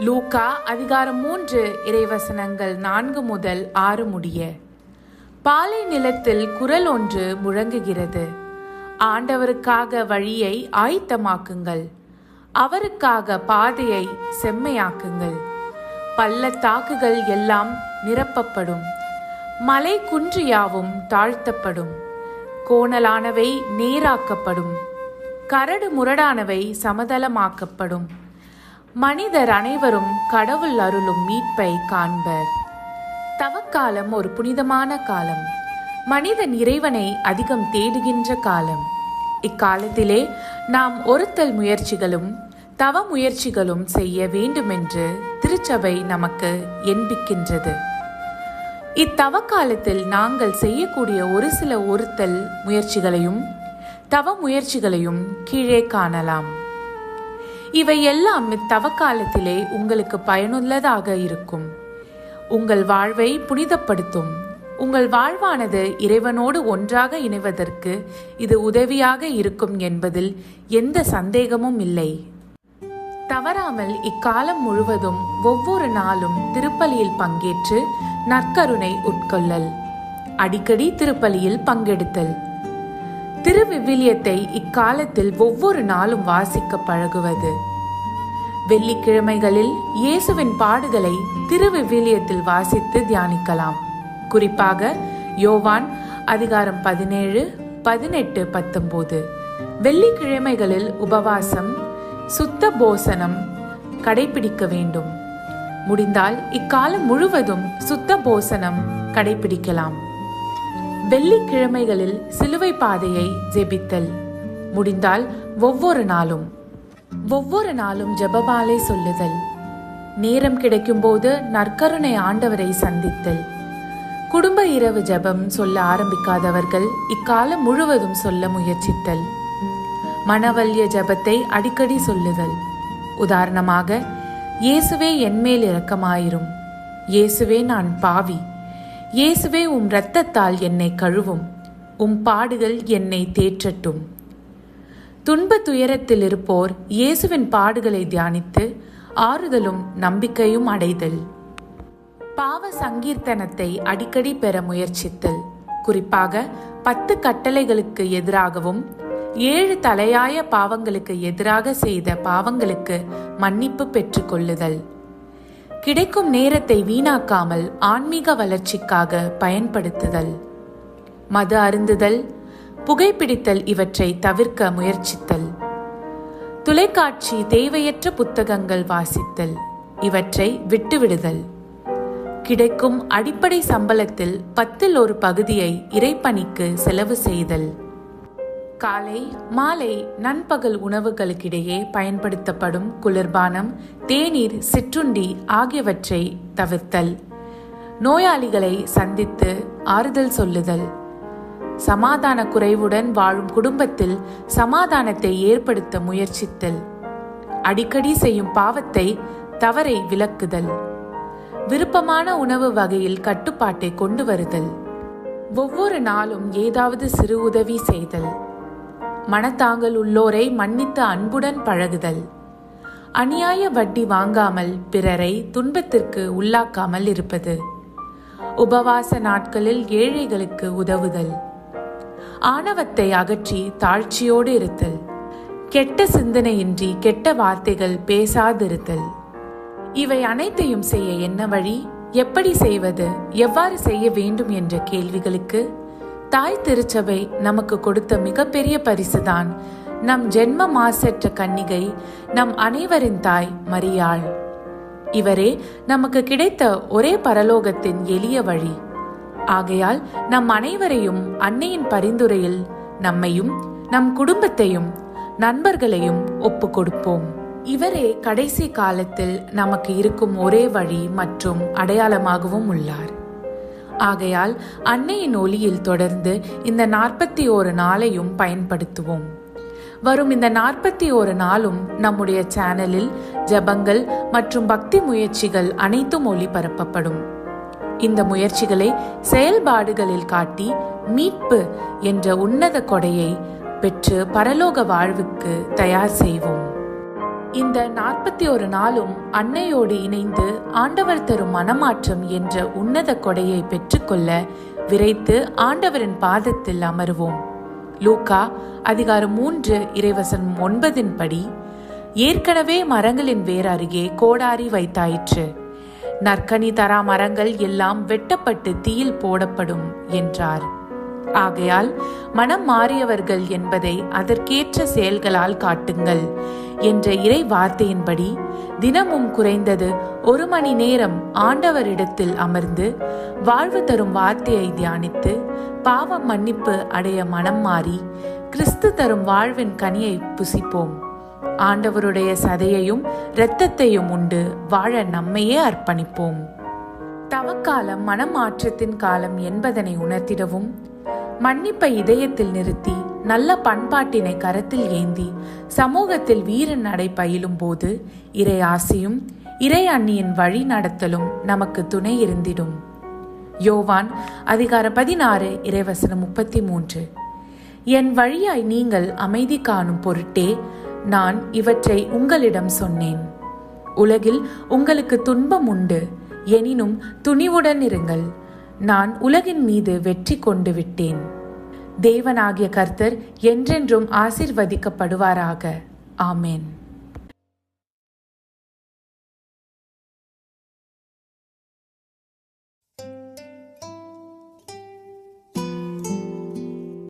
லூக்கா அதிகாரம் 3 இறைவசனங்கள் 4 முதல் 6 முடிய. பாலை நிலத்தில் குரல் ஒன்று முழங்குகிறது. ஆண்டவருக்காக வழியை ஆயத்தமாக்குங்கள், அவருக்காக பாதையை செம்மையாக்குங்கள். பள்ளத்தாக்குகள் எல்லாம் நிரப்பப்படும், மலை குன்றியாவும் தாழ்த்தப்படும். கோணலானவை நேராக்கப்படும், கரடு முரடானவை சமதளமாக்கப்படும். மனிதர் அனைவரும் கடவுள் அருளும் மீட்பை காண்பர். தவக்காலம் ஒரு புனிதமான காலம். மனிதன் இறைவனை அதிகம் தேடுகின்ற காலம். இக்காலத்திலே நாம் ஒருத்தல் முயற்சிகளும் தவ முயற்சிகளும் செய்ய வேண்டுமென்று திருச்சபை நமக்கு எண்பிக்கின்றது. இத்தவ காலத்தில் நாங்கள் செய்யக்கூடிய ஒரு சில ஒருத்தல் முயற்சிகளையும் தவ முயற்சிகளையும் கீழே காணலாம். இவை எல்லாம் இத்தவ காலத்திலே உங்களுக்கு பயனுள்ளதாக இருக்கும். உங்கள் வாழ்வை புனிதப்படுத்தும். உங்கள் வாழ்வானது இறைவனோடு ஒன்றாக இணைவதற்கு இது உதவியாக இருக்கும் என்பதில் எந்த சந்தேகமும் இல்லை. தவறாமல் இக்காலம் முழுவதும் ஒவ்வொரு நாளும் திருப்பலியில் பங்கேற்று நற்கருணை உட்கொள்ளல், அடிக்கடி திருப்பலியில் பங்கெடுத்தல், திருவிவிலியத்தை இக்காலத்தில் ஒவ்வொரு நாளும் வாசிக்க பழகுவது. வெள்ளிக்கிழமைகளில் இயேசுவின் பாடுகளை திருவிவிலியத்தில் வாசித்து தியானிக்கலாம். குறிப்பாக யோவான் அதிகாரம் 17, 18, 19. வெள்ளிக்கிழமைகளில் உபவாசம், சுத்த போசனம் கடைபிடிக்க வேண்டும். முடிந்தால் இக்காலம் முழுவதும் சுத்த போசனம் கடைபிடிக்கலாம். வெள்ளிக்கிழமைகளில் சிலுவை பாதையை ஜெபித்தல். முடிந்தால் ஒவ்வொரு நாளும் ஜெபமாலை சொல்லுதல். நேரம் கிடைக்கும் போது நற்கருணை ஆண்டவரை சந்தித்தல். குடும்ப இரவு ஜெபம் சொல்ல ஆரம்பிக்காதவர்கள் இக்காலம் முழுவதும் சொல்ல முயற்சித்தல். மனவல்ய ஜெபத்தை அடிக்கடி சொல்லுதல். உதாரணமாக, இயேசுவே என்மேல் இரக்கமாயிரும், இயேசுவே நான் பாவி, இயேசுவே உம் இரத்தத்தால் என்னை கழுவும், உம் பாடுகள் என்னை தேற்றட்டும். துன்ப துயரத்தில் இருப்போர் இயேசுவின் பாடுகளை தியானித்து ஆறுதலும் நம்பிக்கையும் அடைதல். பாவ சங்கீர்த்தனத்தை அடிக்கடி பெற முயற்சித்தல். குறிப்பாக 10 கட்டளைகளுக்கு எதிராகவும் 7 தலையாய பாவங்களுக்கு எதிராக செய்த பாவங்களுக்கு மன்னிப்பு பெற்றுக் கொள்ளுதல். கிடைக்கும் நேரத்தை வீணாக்காமல் ஆன்மீக வளர்ச்சிக்காக பயன்படுத்துதல். மது அருந்துதல், புகைப்பிடித்தல் இவற்றை தவிர்க்க முயற்சித்தல். தொலைக்காட்சி, தேவையற்ற புத்தகங்கள் வாசித்தல் இவற்றை விட்டுவிடுதல். கிடைக்கும் அடிப்படை சம்பளத்தில் 10ல் ஒரு பகுதியை இறைப்பணிக்கு செலவு செய்தல். காலை, மாலை, நண்பகல் உணவுகளுக்கிடையே பயன்படுத்தப்படும் குளிர்பானம், தேநீர், சிற்றுண்டி ஆகியவற்றை தவிர்த்தல். நோயாளிகளை சந்தித்து ஆறுதல் சொல்லுதல். சமாதான குறைவுடன் வாழும் குடும்பத்தில் சமாதானத்தை ஏற்படுத்த முயற்சித்தல். அடிக்கடி செய்யும் பாவத்தை, தவறை விலக்குதல். விருப்பமான உணவு வகையில் கட்டுப்பாட்டை கொண்டு வருதல். ஒவ்வொரு நாளும் ஏதாவது சிறு உதவி செய்தல். மனத்தாங்கல் உள்ளோரை மன்னித்து அன்புடன் பழகுதல். அநியாய வட்டி வாங்காமல் பிறரை துன்பத்திற்கு உள்ளாக்காமல் இருப்பது. உபவாச நாட்களில் ஏழைகளுக்கு உதவுதல். ஆணவத்தை அகற்றி தாழ்ச்சியோடு இருத்தல். கெட்ட சிந்தனையின்றி கெட்ட வார்த்தைகள் பேசாதிருத்தல். இவை அனைத்தையும் செய்ய என்ன வழி, எப்படி செய்வது, எவ்வாறு செய்ய வேண்டும் என்ற கேள்விகளுக்கு தாய் திருச்சபை நமக்கு கொடுத்த மிகப்பெரிய பரிசுதான் நம் ஜென்ம மாசற்ற கன்னிகை, நம் அனைவரின் தாய் மரியாள். இவரே நமக்கு கிடைத்த ஒரே பரலோகத்தின் எளிய வழி. ஆகையால் நம் அனைவரையும் அன்னையின் பரிந்துரையில் நம்மையும் நம் குடும்பத்தையும் நண்பர்களையும் ஒப்பு கொடுப்போம். இவரே கடைசி காலத்தில் நமக்கு இருக்கும் ஒரே வழி மற்றும் அடையாளமாகவும் உள்ளார். ஆகையால் அன்னையின் ஒளியில் தொடர்ந்து இந்த 41 நாளையும் பயன்படுத்துவோம். வரும் இந்த 41 நாளும் நம்முடைய சேனலில் ஜெபங்கள் மற்றும் பக்தி முயற்சிகள் அனைத்தும் ஒளிபரப்பப்படும். இந்த முயற்சிகளை செயல்பாடுகளில் காட்டி மீட்பு என்ற உன்னத கொடையை பெற்று பரலோக வாழ்வுக்கு தயார் செய்வோம். இந்த 41 நாளும் அன்னையோடு இணைந்து ஆண்டவர் தரும் மனமாற்றம் என்ற உன்னத கொடையை பெற்றுக்கொள்ள விரைத்து ஆண்டவரின் பாதத்தில் அமருவோம். லூக்கா அதிகாரம் 3 இறைவசனம் 9 படி, ஏற்கனவே மரங்களின் வேர் அருகே கோடாரி வைத்தாயிற்று, நற்கனி தரா மரங்கள் எல்லாம் வெட்டப்பட்டு தீயில் போடப்படும் என்றார். ஆகையால் மனம் மாறியவர்கள் என்பதை அதற்கேற்ற செயல்களால் காட்டுங்கள் என்ற இறை வார்த்தையின்படி தினமும் குறைந்தது 1 மணி நேரம் ஆண்டவரிடத்தில் அமர்ந்து வாழ்வு தரும் வார்த்தையை தியானித்து பாவ மன்னிப்பு அடைய மனம் மாறி கிறிஸ்து தரும் வாழ்வின் கனியை புசிப்போம். ஆண்டவருடைய சதையையும் இரத்தத்தையும் உண்டு வாழ நம்மையே அர்ப்பணிப்போம். தவக்காலம் மனமாற்றத்தின் காலம் என்பதனை உணர்த்திடவும், மன்னிப்பை இதயத்தில் நிறுத்தி நல்ல பண்பாட்டினை கரத்தில் ஏந்தி சமூகத்தில் வீர நடை பயிலும் போது இறை ஆசியும் இறை அன்னியின் வழி நடத்தலும் நமக்கு துணை இருந்திடும். யோவான் அதிகாரம் 16 இறைவசனம் 33. என் வழியாய் நீங்கள் அமைதி காணும் பொருட்டே நான் இவற்றை உங்களிடம் சொன்னேன். உலகில் உங்களுக்கு துன்பம் உண்டு, எனினும் துணிவுடன் இருங்கள், நான் உலகின் மீது வெற்றி கொண்டு விட்டேன். தேவனாகிய கர்த்தர் என்றென்றும் ஆசீர்வதிக்கப்படுவாராக. ஆமென்.